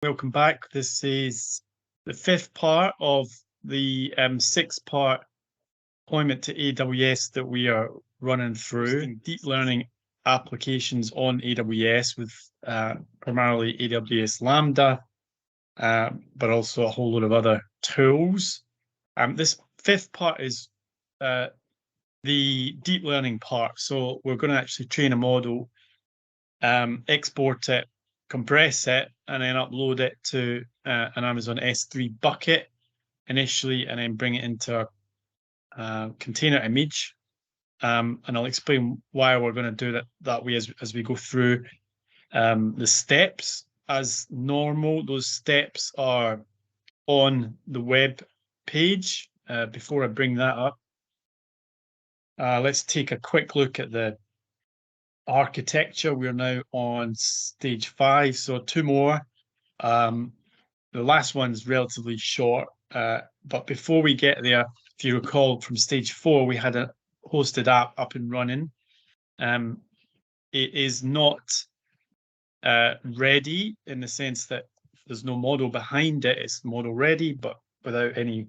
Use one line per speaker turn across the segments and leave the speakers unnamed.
Welcome back. This is the fifth part of the six-part deployment to AWS that we are running through. Deep learning applications on AWS with primarily AWS Lambda, but also a whole lot of other tools. This fifth part is the deep learning part. So we're going to actually train a model, export it, compress it, and then upload it to an Amazon S3 bucket initially, and then bring it into a container image. And I'll explain why we're going to do that way as we go through the steps. As normal, those steps are on the web page. Before I bring that up, let's take a quick look at the architecture. We're now on stage 5, so 2 more. The last one's relatively short, but before we get there, if you recall from stage 4, we had a hosted app up and running. It is not ready in the sense that there's no model behind it. It's model ready, but without any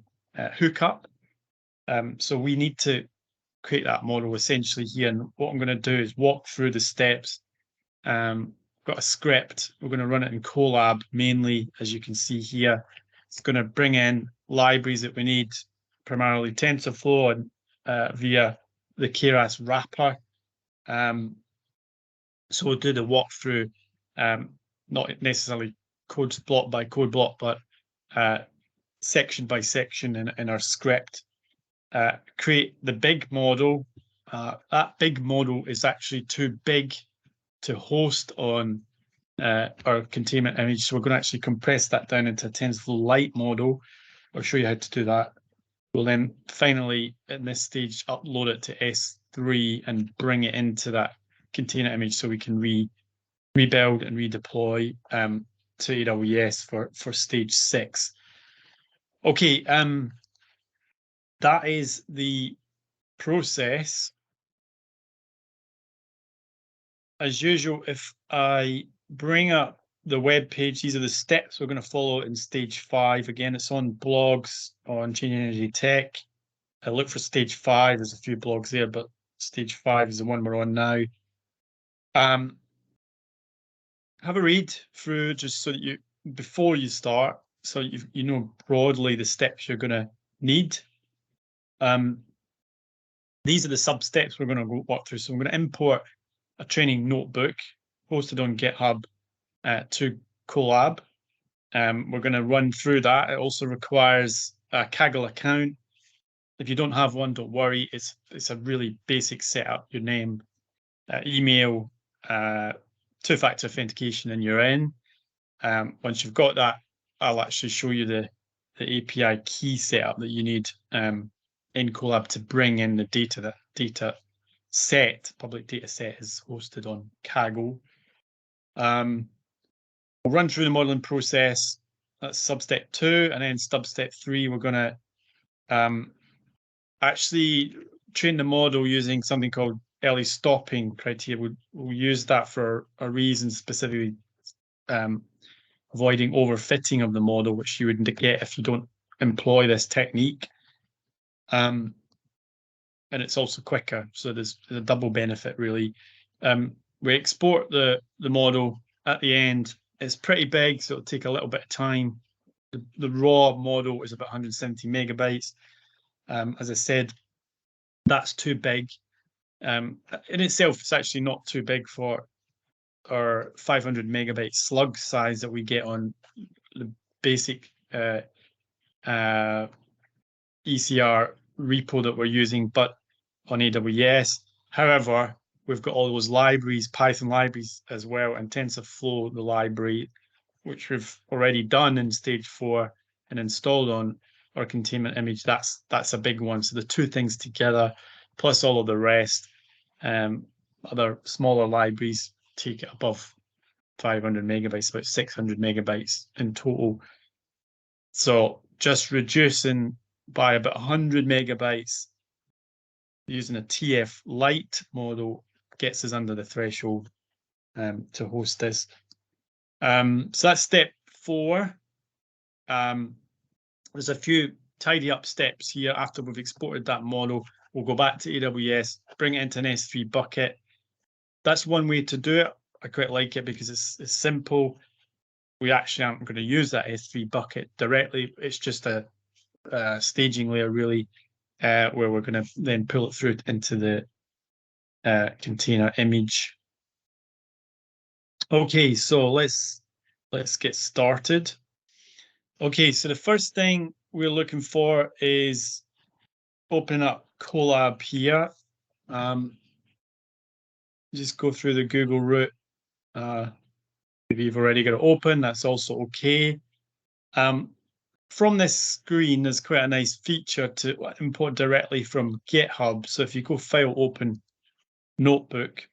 hookup. So we need to create that model essentially here. And what I'm going to do is walk through the steps. Got a script. We're going to run it in Colab mainly, as you can see here. It's going to bring in libraries that we need, primarily TensorFlow and via the Keras wrapper. So we'll do the walkthrough, not necessarily code block by code block, but section by section in our script. Create the big model. That big model is actually too big to host on our containment image, so we're going to actually compress that down into a TensorFlow Lite model. I'll show you how to do that. We'll then finally, in this stage, upload it to S3 and bring it into that container image so we can rebuild and redeploy to AWS for stage 6. Okay, that is the process. As usual, if I bring up the web page, these are the steps we're going to follow in stage 5. Again, it's on blogs on Changing Energy Tech. I look for stage 5. There's a few blogs there, but stage 5 is the one we're on now. Have a read through just so that you, before you start, so you know broadly the steps you're going to need. These are the sub-steps we're going to walk through. So I'm going to import a training notebook hosted on GitHub to Colab. We're going to run through that. It also requires a Kaggle account. If you don't have one, don't worry. It's a really basic setup. Your name, email, 2-factor authentication, and you're in. Once you've got that, I'll actually show you the API key setup that you need in Colab to bring in the data. That data set, public data set, is hosted on Kaggle. We'll run through the modeling process. That's sub-step 2, and then sub-step 3, we're going to actually train the model using something called early stopping criteria. We'll use that for a reason, specifically avoiding overfitting of the model, which you wouldn't get if you don't employ this technique. And it's also quicker, so there's a double benefit really. We export the model at the end. It's pretty big, so it'll take a little bit of time. The raw model is about 170 megabytes. As I said, that's too big. In itself, it's actually not too big for our 500 megabyte slug size that we get on the basic ECR repo that we're using, but on AWS. However, we've got all those libraries, Python libraries as well, and TensorFlow, the library, which we've already done in stage 4 and installed on our containment image. That's a big one. So the two things together, plus all of the rest, other smaller libraries, take it above 500 megabytes, about 600 megabytes in total. So just reducing by about 100 megabytes using a TF Lite model gets us under the threshold to host this. So that's step 4, there's a few tidy up steps here after we've exported that model. We'll go back to AWS, bring it into an S3 bucket. That's one way to do it. I quite like it because it's simple. We actually aren't going to use that S3 bucket directly. It's just a staging layer, really, where we're going to then pull it through into the container image. Okay, so let's get started. Okay, so the first thing we're looking for is opening up Colab here. Just go through the Google route. If you've already got it open, that's also okay. From this screen, there's quite a nice feature to import directly from GitHub. So if you go File, Open, Notebook,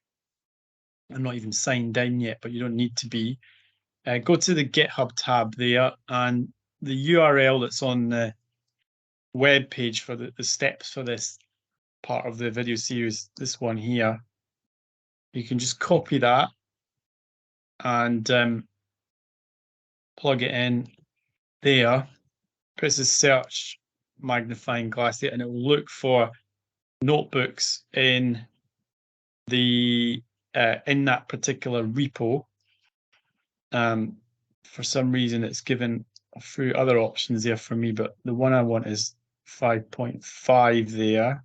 I'm not even signed in yet, but you don't need to be. Go to the GitHub tab there, and the URL that's on the web page for the steps for this part of the video series, this one here, you can just copy that and plug it in there. Press the search magnifying glass there, and it will look for notebooks in the in that particular repo. For some reason, it's given a few other options there for me, but the one I want is 5.5 there.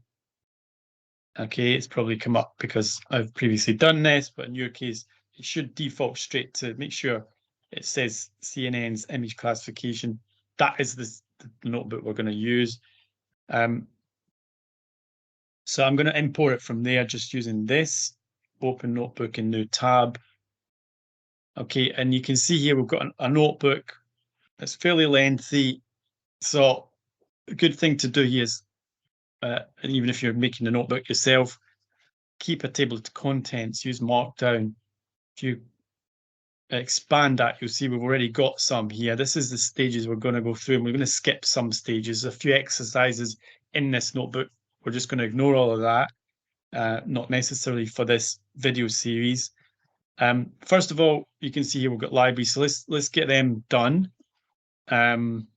Okay, it's probably come up because I've previously done this, but in your case, it should default straight to make sure it says CNN's image classification. That is the notebook we're going to use. So I'm going to import it from there just using this. Open notebook in new tab. Okay, and you can see here we've got a notebook that's fairly lengthy. So a good thing to do here is, even if you're making the notebook yourself, keep a table of contents, use Markdown. If you expand that, you'll see we've already got some here. This is the stages we're going to go through, and we're going to skip some stages. A few exercises in this notebook. We're just going to ignore all of that, not necessarily for this video series. First of all, you can see here we've got libraries, so let's get them done. I'm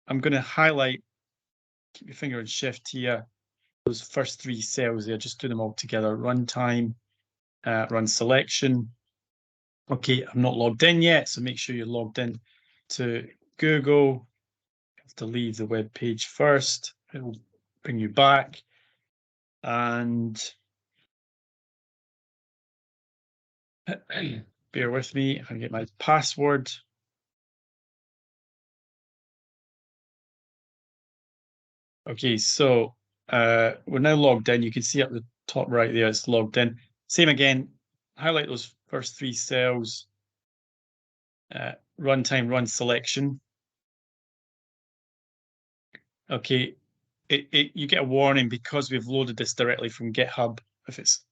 going to highlight, keep your finger on shift here, those first 3 cells there, just do them all together. Runtime, run selection. Okay, I'm not logged in yet, so make sure you're logged in to Google. You have to leave the web page first. It will bring you back. And bear with me, I can get my password. Okay, so we're now logged in. You can see up the top right there, it's logged in. Same again, highlight those first 3 cells, runtime, run selection. Okay, you get a warning because we've loaded this directly from GitHub. If it's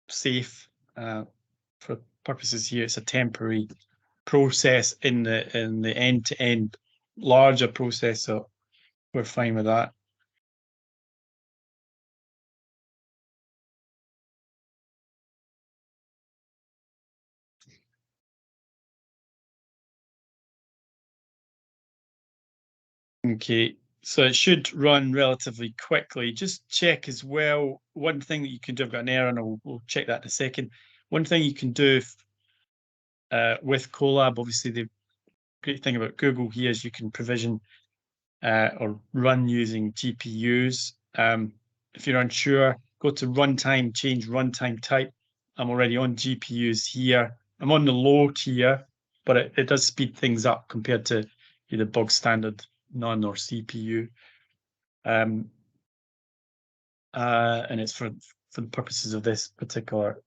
safe, for purposes here, it's a temporary process in the end-to-end larger process, so we're fine with that. Okay, so it should run relatively quickly. Just check as well, one thing that you can do, I've got an error and we'll check that in a second. One thing you can do with Colab, obviously the great thing about Google here is you can provision or run using GPUs. If you're unsure, go to runtime, change runtime type. I'm already on GPUs here. I'm on the low tier, but it does speed things up compared to the bog standard none or CPU. And it's for the purposes of this particular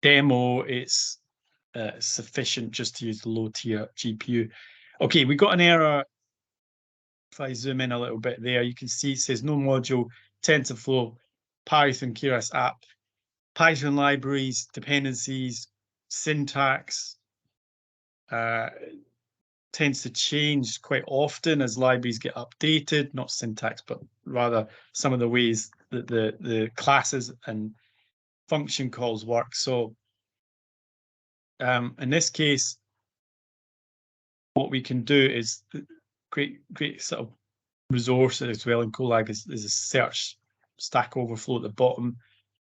demo, it's sufficient just to use the low tier GPU. Okay, we got an error. If I zoom in a little bit there, you can see it says no module, TensorFlow, Python, Keras app, Python libraries, dependencies, syntax, tends to change quite often as libraries get updated, not syntax, but rather some of the ways that the classes and function calls work. So in this case, what we can do is great sort of resource as well in Golang is a search Stack Overflow at the bottom.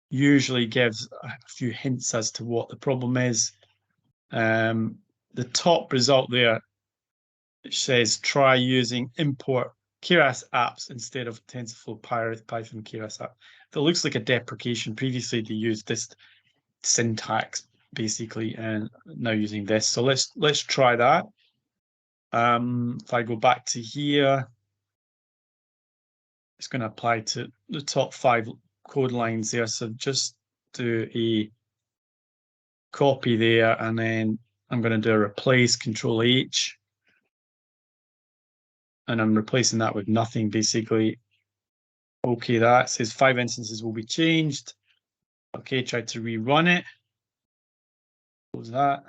Usually gives a few hints as to what the problem is. The top result there, it says try using import Keras apps instead of TensorFlow Python Keras app. That looks like a deprecation. Previously they used this syntax basically, and now using this. So let's try that. If I go back to here, it's going to apply to the top 5 code lines there. So just do a copy there, and then I'm going to do a replace, Control H, and I'm replacing that with nothing basically. Okay, that says 5 instances will be changed. Okay, try to rerun it. Close that.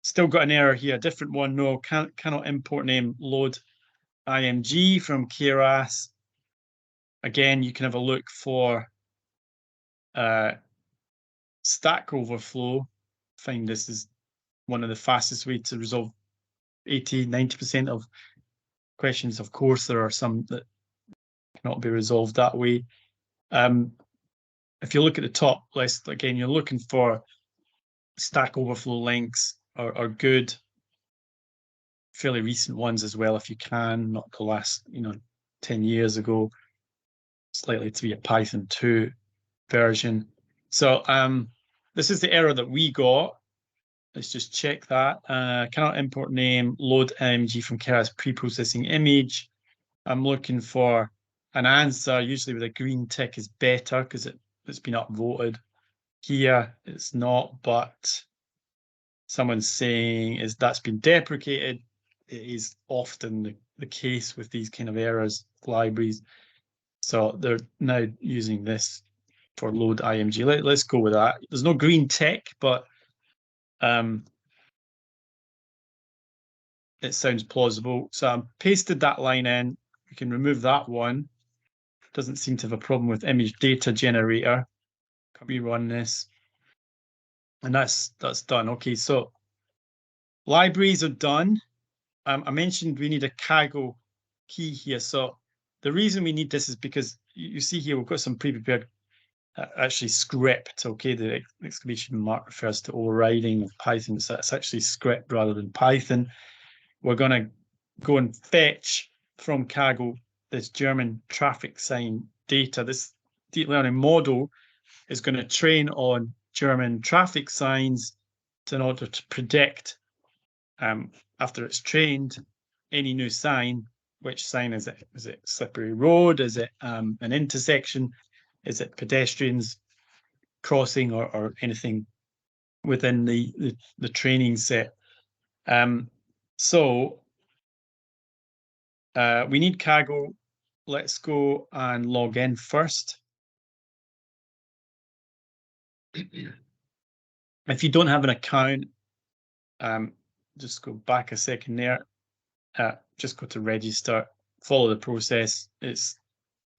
Still got an error here, different one. No, cannot import name load img from Keras. Again, you can have a look for Stack Overflow. Find this is one of the fastest way to resolve 80-90% of questions. Of course, there are some that cannot be resolved that way. If you look at the top list, again, you're looking for Stack Overflow links are good. Fairly recent ones as well, if you can, not the last, 10 years ago. It's likely to be a Python 2 version. So this is the error that we got. Let's just check that. Cannot import name, load img from Keras pre-processing image. I'm looking for an answer. Usually with a green tick is better because it's been upvoted. Here it's not, but someone's saying that's been deprecated. It is often the case with these kind of errors, libraries. So they're now using this for load img. Let's go with that. There's no green tick, but it sounds plausible. So I pasted that line in. We can remove that one. Doesn't seem to have a problem with image data generator. Can we run this? And that's done. Okay, so libraries are done. I mentioned we need a Kaggle key here. So the reason we need this is because you see here we've got some pre-prepared actually script. Okay, the exclamation mark refers to overriding of Python. So it's actually script rather than Python. We're going to go and fetch from Kaggle this German traffic sign data. This deep learning model is going to train on German traffic signs in order to predict, after it's trained, any new sign. Which sign is it? Is it slippery road? Is it an intersection? Is it pedestrians crossing or anything within the training set? So we need Kaggle. Let's go and log in first. If you don't have an account, just go back a second there. Just go to register, follow the process. It's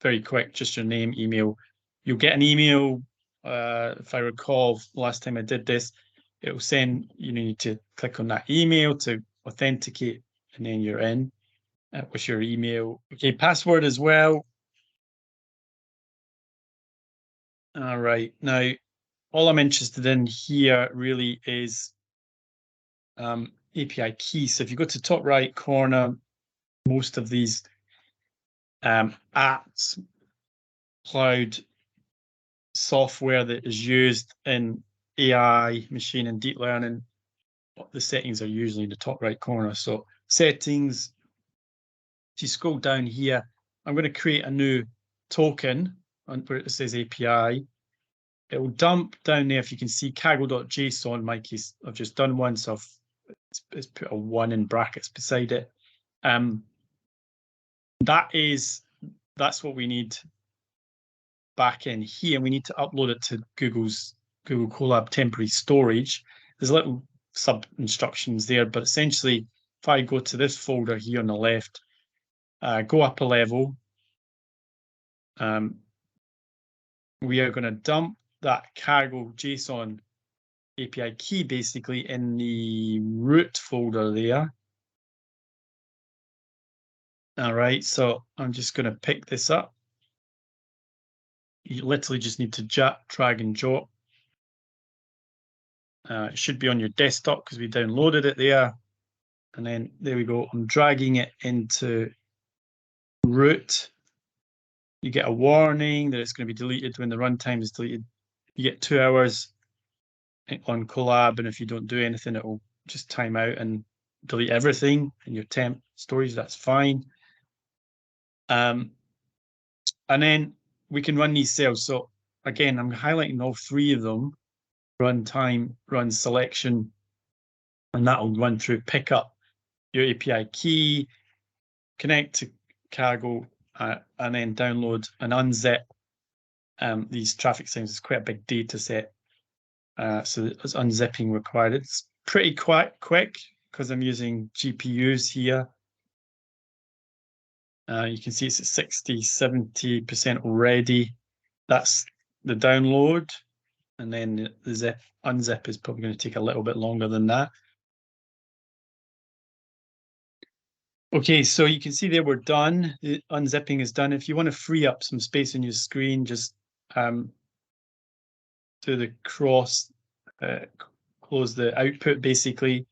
very quick, just your name, email. You'll get an email, if I recall, last time I did this, it will send, you need to click on that email to authenticate, and then you're in with your email. Okay, password as well. All right, now, all I'm interested in here really is API keys. So if you go to top right corner, most of these apps, cloud software that is used in AI, machine and deep learning, the settings are usually in the top right corner. So settings, if you scroll down here, I'm going to create a new token where it says API. It will dump down there, if you can see, Kaggle.json. In my case, I've just done one, so it's put a 1 in brackets beside it. That's what we need back in here. We need to upload it to Google Colab temporary storage. There's little sub instructions there, but essentially, if I go to this folder here on the left, go up a level, we are going to dump that Kaggle JSON API key basically in the root folder there. All right, so I'm just going to pick this up. You literally just need to drag and drop. It should be on your desktop because we downloaded it there. And then there we go. I'm dragging it into root. You get a warning that it's going to be deleted when the runtime is deleted. You get 2 hours on Collab, and if you don't do anything, it will just time out and delete everything in your temp storage. That's fine. And then we can run these cells. So again, I'm highlighting all 3 of them: run time, run selection, and that will run through pick up your API key, connect to Cargo, and then download and unzip these traffic signs. It's quite a big data set. So there's unzipping required. It's pretty quite quick because I'm using GPUs here. You can see it's at 60, 70% already. That's the download. And then the unzip is probably going to take a little bit longer than that. Okay, so you can see there we're done. The unzipping is done. If you want to free up some space on your screen, just do the cross, close the output basically.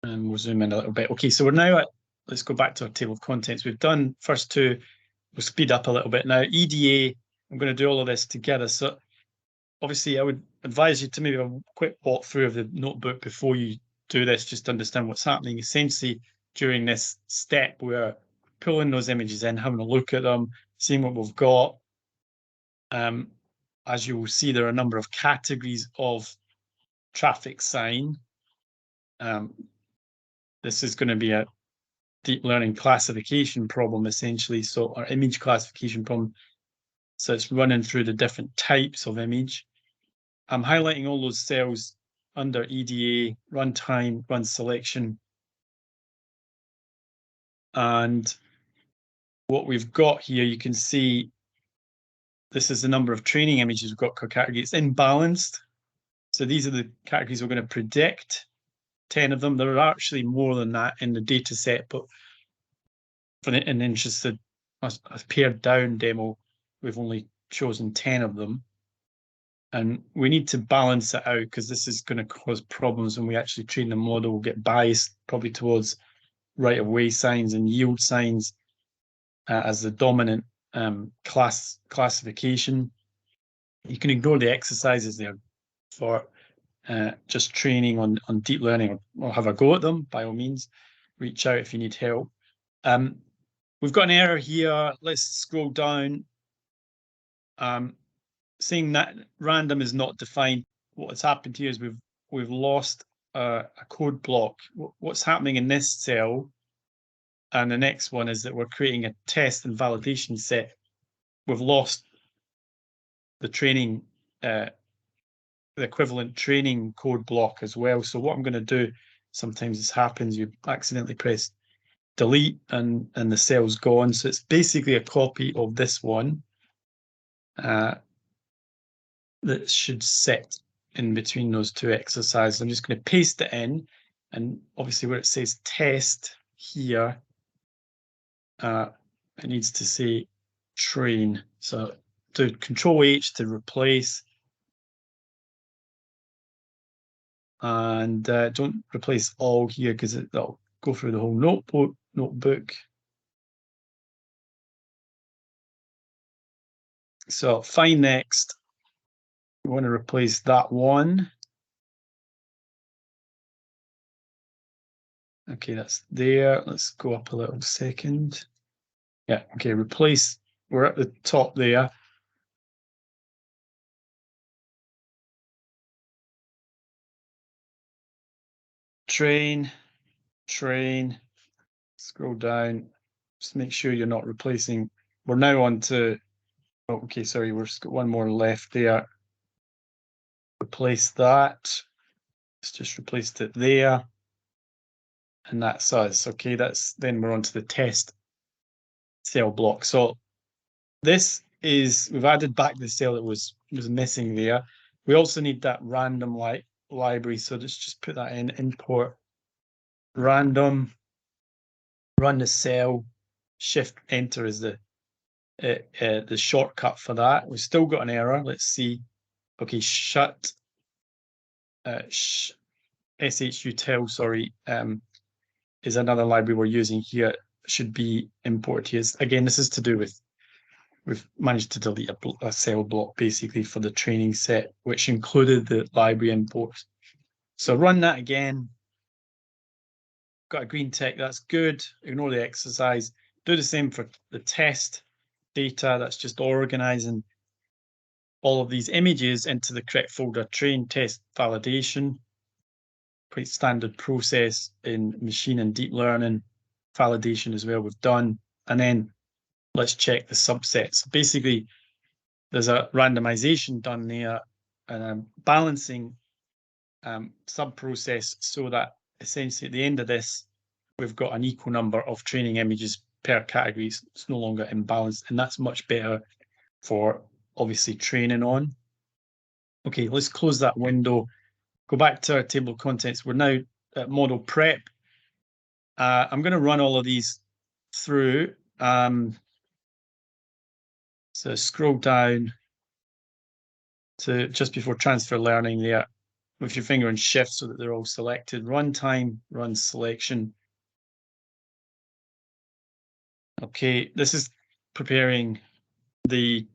And we'll zoom in a little bit. Okay, so we're now at, let's go back to our table of contents. We've done first 2. We'll speed up a little bit now. EDA, I'm going to do all of this together. So obviously I would advise you to maybe have a quick walkthrough of the notebook before you do this, just to understand what's happening. Essentially, during this step, we're pulling those images in, having a look at them, seeing what we've got. As you will see, there are a number of categories of traffic sign. This is going to be a deep learning classification problem, essentially. So our image classification problem. So it's running through the different types of image. I'm highlighting all those cells under EDA, runtime, run selection. And what we've got here, you can see this is the number of training images we've got per category. It's imbalanced. So these are the categories we're going to predict, 10 of them. There are actually more than that in the data set, but for an interested, a pared down demo, we've only chosen 10 of them. And we need to balance it out because this is going to cause problems when we actually train the model. We'll get biased probably towards right-of-way signs and yield signs as the dominant classification. You can ignore the exercises there for just training on deep learning, or have a go at them, by all means. Reach out if you need help. We've got an error here. Let's scroll down. Saying that random is not defined. What has happened here is we've lost a code block. What's happening in this cell and the next one is that we're creating a test and validation set. We've lost the training, the equivalent training code block as well. So what I'm going to do, sometimes this happens, you accidentally press delete and the cell's gone. So it's basically a copy of this one that should sit in between those 2 exercises. I'm just going to paste it in, and obviously where it says test here, it needs to say train. So do Control H to replace, and don't replace all here because that'll go through the whole notebook. So find next. We want to replace that one. Okay, that's there. Let's go up a little second. Yeah, okay, replace. We're at the top there. Train, scroll down. Just make sure you're not replacing. We're now on to, oh, okay, sorry, we've got one more left there. Replace that. It's just replaced it there. And that's us. Okay, then we're on to the test cell block. So this is, we've added back the cell that was missing there. We also need that random library. So let's just put that in, import random, run the cell, shift enter is the shortcut for that. We've still got an error. Let's see. Okay, shut shutil, sorry, is another library we're using here. It should be imported here. Again, this is to do with we've managed to delete a cell block basically for the training set, which included the library import. So run that again. Got a green tick, that's good. Ignore the exercise. Do the same for the test data. That's just organizing all of these images into the correct folder. Train, test, validation. Quite standard process in machine and deep learning. Validation as well, we've done. And then let's check the subsets. Basically, there's a randomization done there and a balancing sub-process so that essentially at the end of this, we've got an equal number of training images per category. It's no longer imbalanced, and that's much better for obviously training on. Okay, let's close that window. Go back to our table of contents. We're now at model prep. I'm going to run all of these through. So scroll down to just before transfer learning there with your finger and shift so that they're all selected. Runtime, run selection. Okay, this is preparing the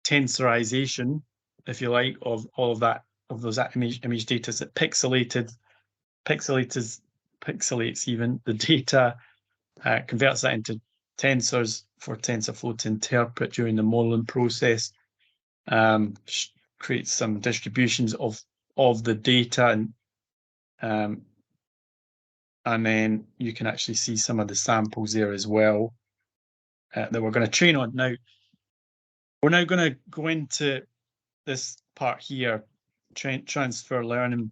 tensorization, if you like, of all of that, of those image data that pixelates even the data, converts that into tensors for TensorFlow to interpret during the modeling process, creates some distributions of the data, and then you can actually see some of the samples there as well that we're going to train on. Now, we're now going to go into this part here, transfer learning.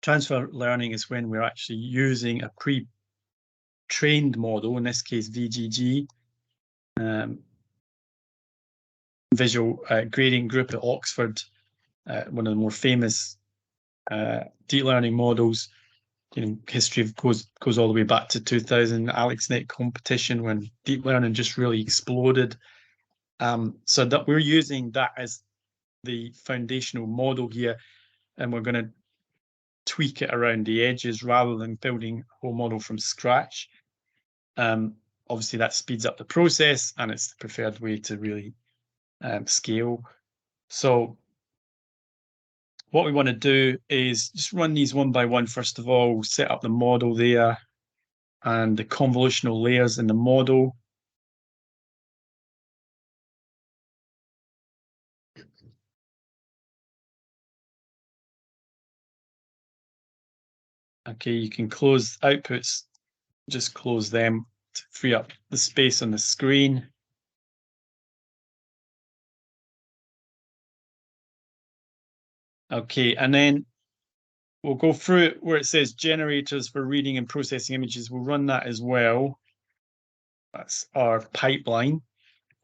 Transfer learning is when we're actually using a pre-trained model, in this case VGG, visual grading group at Oxford, one of the more famous deep learning models. You know, history goes all the way back to 2000 AlexNet competition when deep learning just really exploded. So that we're using that as the foundational model here, and we're going to tweak it around the edges rather than building a whole model from scratch. Obviously, that speeds up the process, and it's the preferred way to really scale. So what we want to do is just run these one by one. First of all, we'll set up the model there and the convolutional layers in the model. Okay, you can close outputs, just close them to free up the space on the screen. Okay, and then we'll go through it where it says generators for reading and processing images. We'll run that as well. That's our pipeline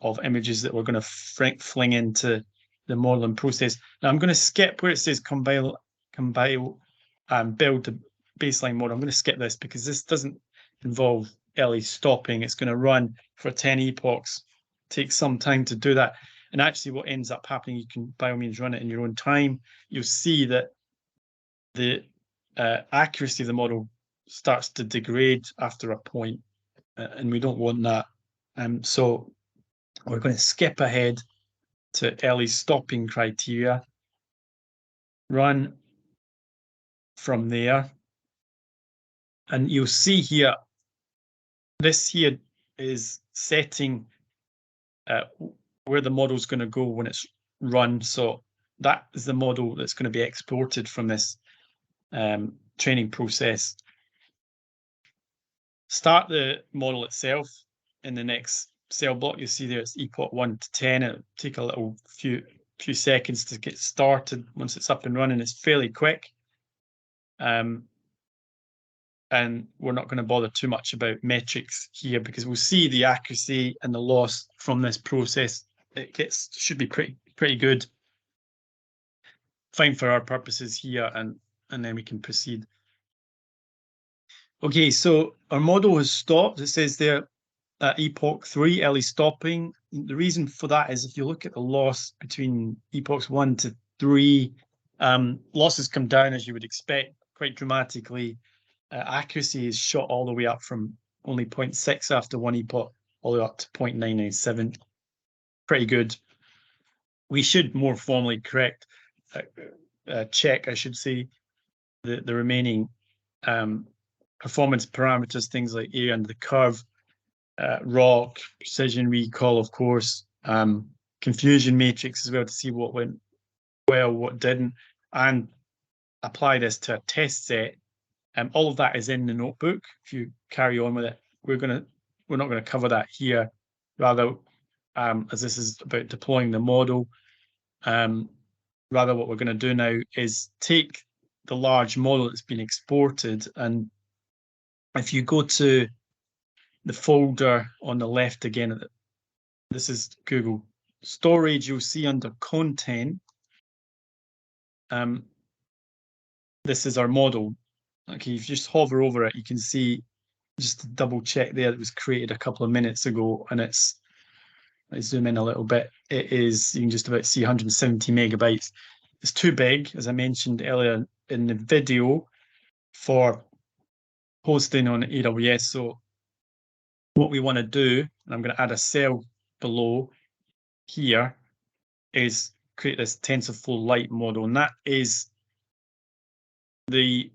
of images that we're going to fling into the modeling process. Now I'm going to skip where it says compile and build the baseline model. I'm going to skip this because this doesn't involve early stopping. It's going to run for 10 epochs. Take some time to do that. And actually what ends up happening, you can by all means run it in your own time. You'll see that the accuracy of the model starts to degrade after a point, and we don't want that. So we're going to skip ahead to early stopping criteria, run from there, and you'll see here, this here is setting where the model's going to go when it's run. So that is the model that's going to be exported from this training process. Start the model itself in the next cell block. You see there it's epoch 1 to 10. It'll take a little few seconds to get started. Once it's up and running, it's fairly quick. And we're not going to bother too much about metrics here because we'll see the accuracy and the loss from this process. It should be pretty good. Fine for our purposes here, and then we can proceed. Okay, so our model has stopped. It says there at epoch 3, early stopping. The reason for that is if you look at the loss between epochs 1 to 3, losses come down as you would expect quite dramatically. Accuracy is shot all the way up from only 0.6 after one epoch, all the way up to 0.997. Pretty good. We should more formally correct, check, I should say, the remaining performance parameters, things like area under the curve, rock, precision recall, of course, confusion matrix as well to see what went well, what didn't, and apply this to a test set. All of that is in the notebook. If you carry on with it, we're not going to cover that here. Rather, as this is about deploying the model, rather what we're going to do now is take the large model that's been exported, and if you go to the folder on the left again, this is Google Storage, you'll see under Content, this is our model. Okay, if you just hover over it, you can see, just to double check there, it was created a couple of minutes ago, and it's, let's zoom in a little bit, it is, you can just about see 170 megabytes. It's too big, as I mentioned earlier in the video, for hosting on AWS. So what we want to do, and I'm going to add a cell below here, is create this TensorFlow Lite model, and that is the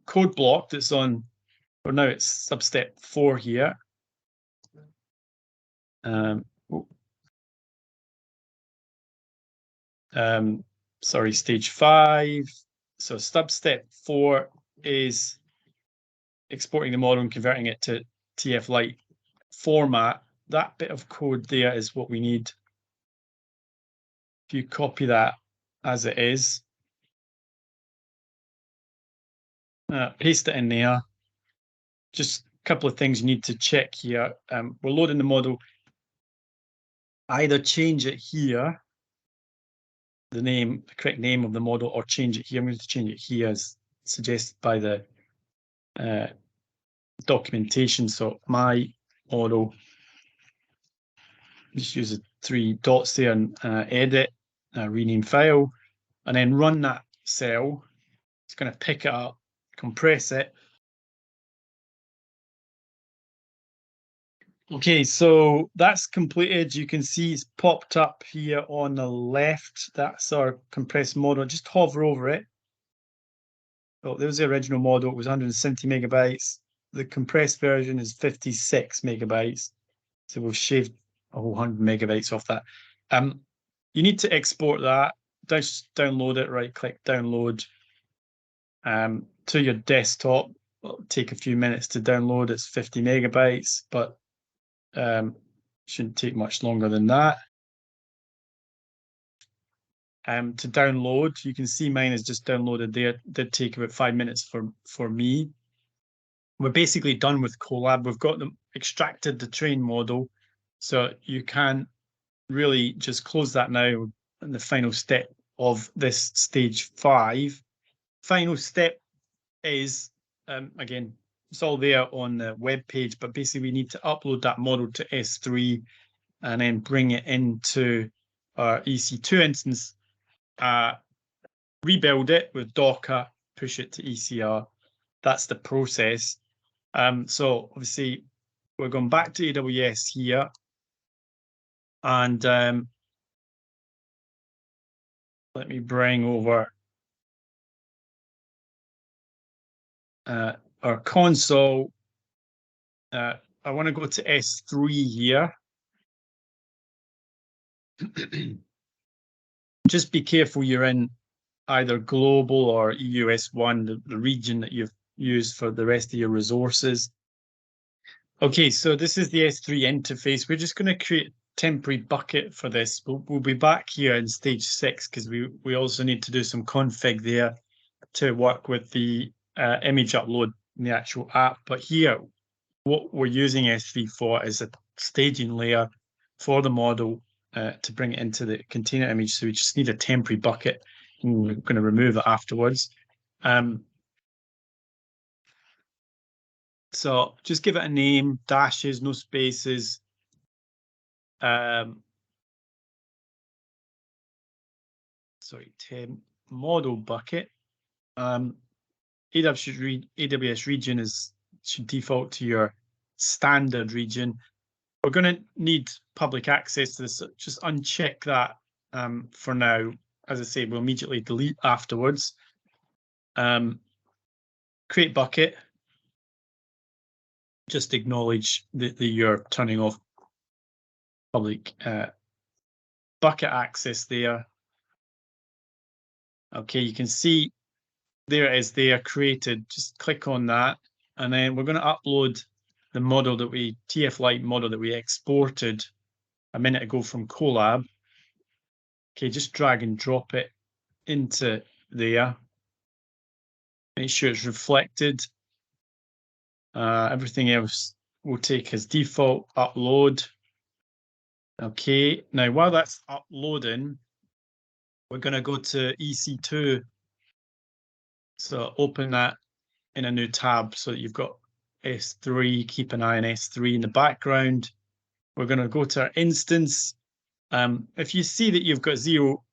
code block that's on, or now it's substep 4 here. Sorry, stage 5. So substep 4 is exporting the model and converting it to TF Lite format. That bit of code there is what we need. If you copy that as it is, paste it in there. Just a couple of things you need to check here. We're loading the model. Either change it here, the correct name of the model, or change it here. I'm going to change it here as suggested by the documentation. So my model, just use the 3 dots there and edit, rename file, and then run that cell. It's going to pick it up, compress it. Okay, so that's completed. You can see it's popped up here on the left. That's our compressed model. Just hover over it. Oh, there's the original model. It was 170 megabytes. The compressed version is 56 megabytes. So we've shaved a whole 100 megabytes off that. You need to export that. Just download it, right-click, download to your desktop. It'll take a few minutes to download. It's 50 megabytes, but shouldn't take much longer than that. To download, you can see mine is just downloaded there. It did take about 5 minutes for me. We're basically done with Colab. We've got them extracted the train model, so you can really just close that now in the final step of this stage 5. Final step is, again, it's all there on the web page, but basically we need to upload that model to S3 and then bring it into our EC2 instance, rebuild it with Docker, push it to ECR. That's the process. So obviously we're going back to AWS here, and let me bring over our console. I want to go to S3 here. Just be careful you're in either global or EUS1, the region that you've used for the rest of your resources. Okay, so this is the S3 interface. We're just going to create a temporary bucket for this. We'll be back here in stage 6 because we also need to do some config there to work with the image upload in the actual app. But here, what we're using S3 for is a staging layer for the model to bring it into the container image. So we just need a temporary bucket, and we're going to remove it afterwards. So just give it a name, dashes, no spaces. Temp model bucket. AWS region should default to your standard region. We're going to need public access to this. So just uncheck that for now. As I say, we'll immediately delete afterwards. Create bucket. Just acknowledge that you're turning off public bucket access there. Okay, you can see there it is there created. Just click on that, and then we're going to upload the model that TF-Lite model that we exported a minute ago from Colab. Okay, just drag and drop it into there. Make sure it's reflected. Everything else we'll take as default, upload. Okay, now while that's uploading, we're going to go to EC2. So open that in a new tab so that you've got S3, keep an eye on S3 in the background. We're going to go to our instance. If you see that you've got 0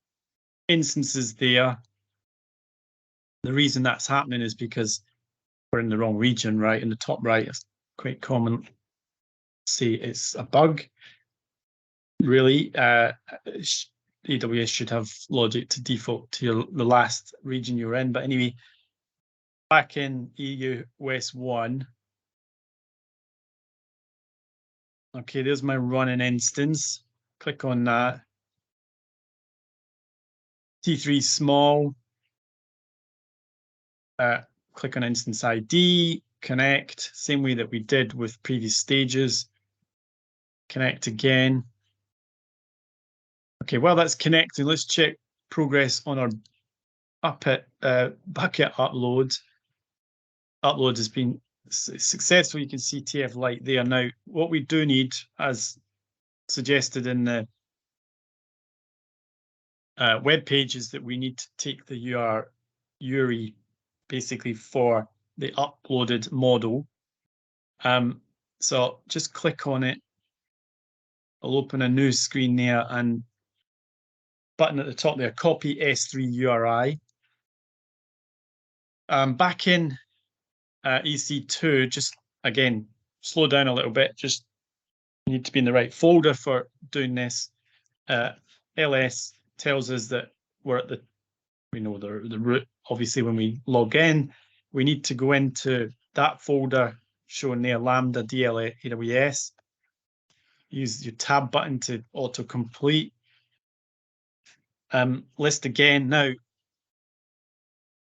instances there, the reason that's happening is because we're in the wrong region, right? In the top right, it's quite common. See, it's a bug. Really, AWS should have logic to default to the last region you're in. But anyway, back in AWS 1. Okay, there's my running instance. Click on that. T3 small. Click on instance ID, connect, same way that we did with previous stages. Connect again. Okay, while that's connecting, let's check progress on our bucket upload. Upload has been successful. You can see TF-Lite there. Now, what we do need, as suggested in the web page, is that we need to take the URI basically for the uploaded model. So just click on it. I'll open a new screen there, and button at the top there, copy S3 URI. Back in EC2, just again, slow down a little bit. Just need to be in the right folder for doing this. LS tells us that we're at we know the root. Obviously, when we log in, we need to go into that folder shown there, Lambda DL AWS. Use your tab button to autocomplete. List again. Now,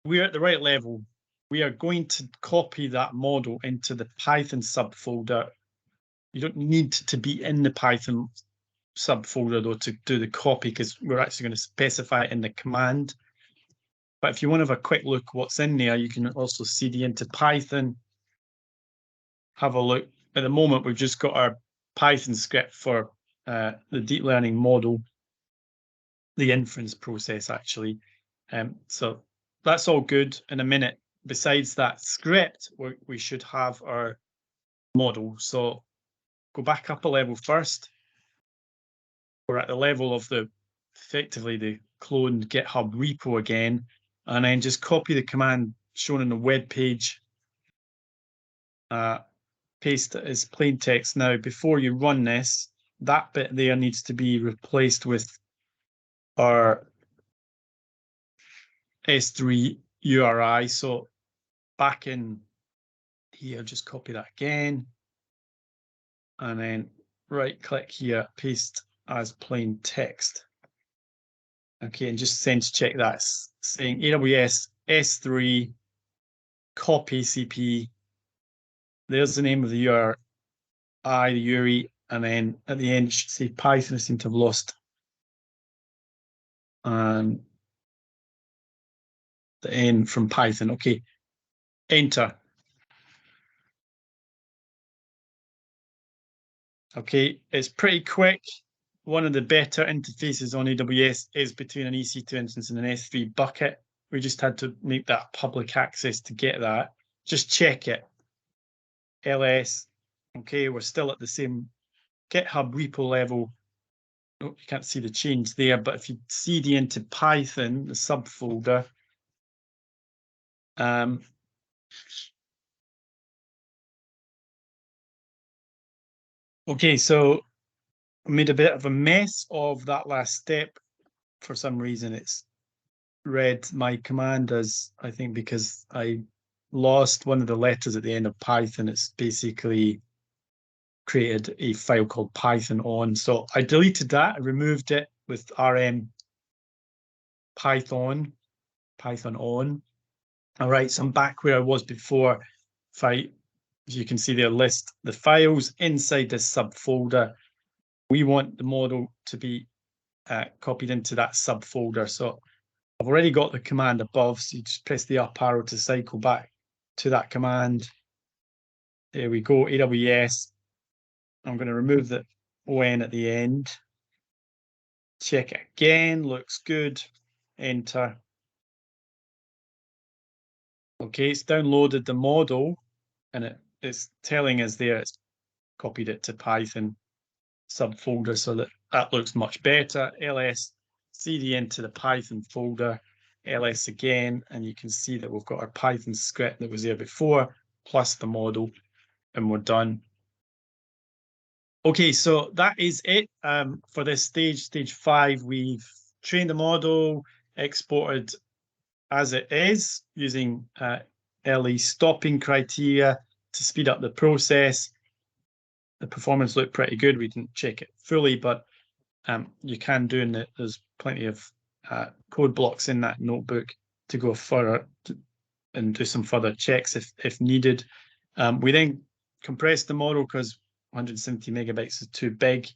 we're at the right level. We are going to copy that model into the Python subfolder. You don't need to be in the Python subfolder, though, to do the copy, because we're actually going to specify it in the command. But if you want to have a quick look what's in there, you can also cd into Python. Have a look. At the moment, we've just got our Python script for the deep learning model, the inference process, actually. So that's all good. In a minute, besides that script, we should have our model. So go back up a level first. We're at the level of effectively the cloned GitHub repo again, and then just copy the command shown in the web page. Paste it as plain text. Now, before you run this, that bit there needs to be replaced with our S3 URI. So back in here, just copy that again, and then right click here, paste as plain text. Okay, and just sense check that, saying AWS S3 copy CP. There's the name of the URI, the URI, and then at the end it should say Python. I seem to have lost the N from Python. Okay, enter. Okay, it's pretty quick. One of the better interfaces on AWS is between an EC2 instance and an S3 bucket. We just had to make that public access to get that. Just check it. ls. Okay, we're still at the same GitHub repo level. Oh, you can't see the change there, but if you cd into Python, the subfolder, okay, so I made a bit of a mess of that last step. For some reason, it's read my command as, I think, because I lost one of the letters at the end of Python. It's basically created a file called Python on. So I deleted that. I removed it with rm Python on. All right, so I'm back where I was before. If you can see there, list the files inside this subfolder. We want the model to be copied into that subfolder. So I've already got the command above, so you just press the up arrow to cycle back to that command. There we go, AWS. I'm going to remove the ON at the end. Check it again, looks good. Enter. Okay, it's downloaded the model, and it's telling us there it's copied it to Python subfolder, so that looks much better. ls cd into the Python folder, ls again, and you can see that we've got our Python script that was there before, plus the model, and we're done. Okay, so that is it for this stage 5. We've trained the model, exported as it is using early stopping criteria to speed up the process. The performance looked pretty good. We didn't check it fully, but you can do, and there's plenty of code blocks in that notebook to go further and do some further checks if needed. We then compressed the model because 170 megabytes is too big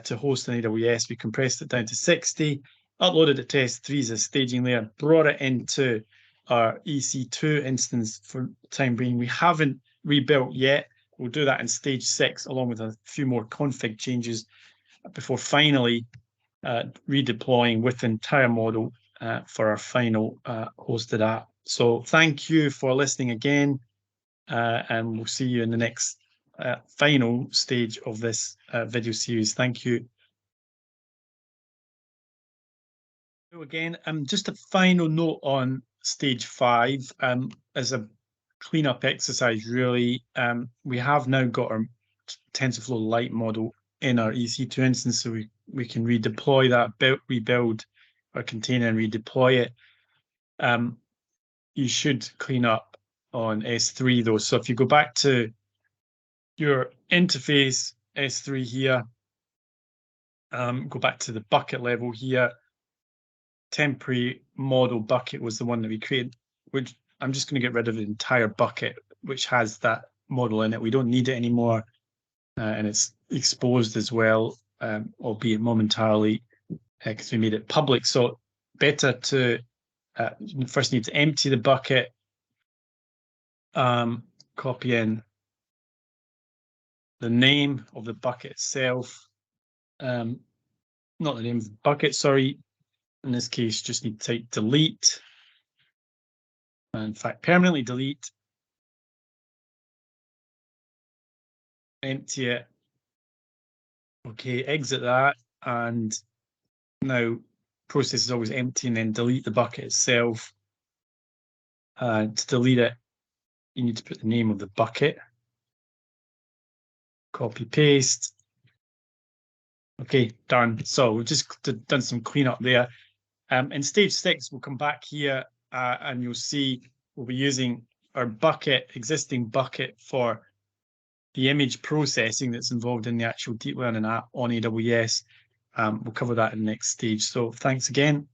to host on AWS. We compressed it down to 60, uploaded it to S3 as a staging layer, brought it into our EC2 instance for the time being. We haven't rebuilt yet. We'll do that in stage 6, along with a few more config changes before finally redeploying with the entire model for our final hosted app. So thank you for listening again, and we'll see you in the next final stage of this video series. Thank you. So again, just a final note on stage 5, as a cleanup exercise, really. We have now got our TensorFlow Lite model in our EC2 instance, so we can redeploy that, rebuild our container and redeploy it. You should clean up on S3 though. So if you go back to your interface, S3 here, go back to the bucket level here. Temporary model bucket was the one that we created, which I'm just going to get rid of the entire bucket, which has that model in it. We don't need it anymore, and it's exposed as well, albeit momentarily, because we made it public. So better to first need to empty the bucket, copy in the name of the bucket itself, not the name of the bucket, sorry. In this case, just need to type delete. In fact, permanently delete. Empty it. Okay, exit that. And now process is always empty, and then delete the bucket itself. To delete it, you need to put the name of the bucket. Copy, paste. Okay, done. So we've just done some cleanup there. In stage 6, we'll come back here and you'll see we'll be using our existing bucket for the image processing that's involved in the actual deep learning app on AWS. We'll cover that in the next stage. So thanks again.